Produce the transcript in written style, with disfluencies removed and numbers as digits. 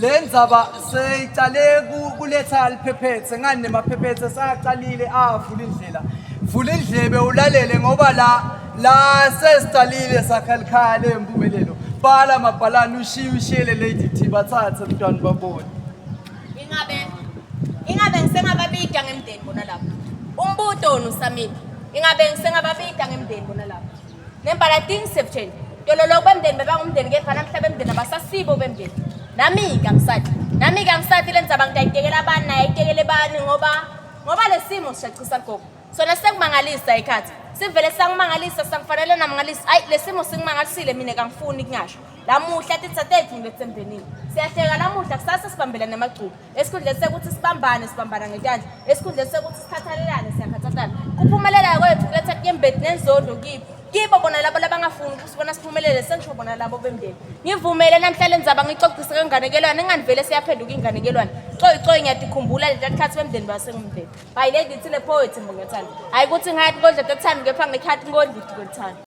le ndzaba seyicale kuletha liphephethe ngani nemaphephethe saqalile vula indlebe ulalele ngoba la sesicalile sakhalikhale empumelelo bhala amabhalana ushiyele lady T bathathe mntwana babone ingabe ngisengababida ngemndeni bona lapho umbuto uNusamile ingabe ngisengababida ngemndeni bona lapho nembala things have changed tololo bemndeni bebangumndeni kepha namhlanje bemndeni abasasibo bemndeni nami kangisathi lenzaba ngitayitekela abani naye ayitekele bani ngoba lesimo sishachisa gogo sona sekumangalisa ikhathi sivele sangimangalisa sangifanele namangalisa ayi lesimo singimangalisile mina kangifuni kungasho lamuhla tithathethu ngibetsembenini siyahleka lamuhla kusasa sibambela nemaculo esikhundleni sekuthi sibambana ngetandla esikhundleni sekuthi sithathalelane siyakhathathana kuphumelela kwethu kuletha kuyembedi nenzondo kibo bona labo labangafuni ukusibona siphumelele sengisho bona labo bemndeni ngivumele namhlanje ndzaba ngicocise kanganekelwane engandivele siyaphenduka inganekelwane coyi ngiyadikhumbula letakhathi bemndeni basengumndeni bayiledi ithile poet mbongethanda hayi ukuthi ngathi kodla tekuthanda kepha ngekhathi ngodla ithanda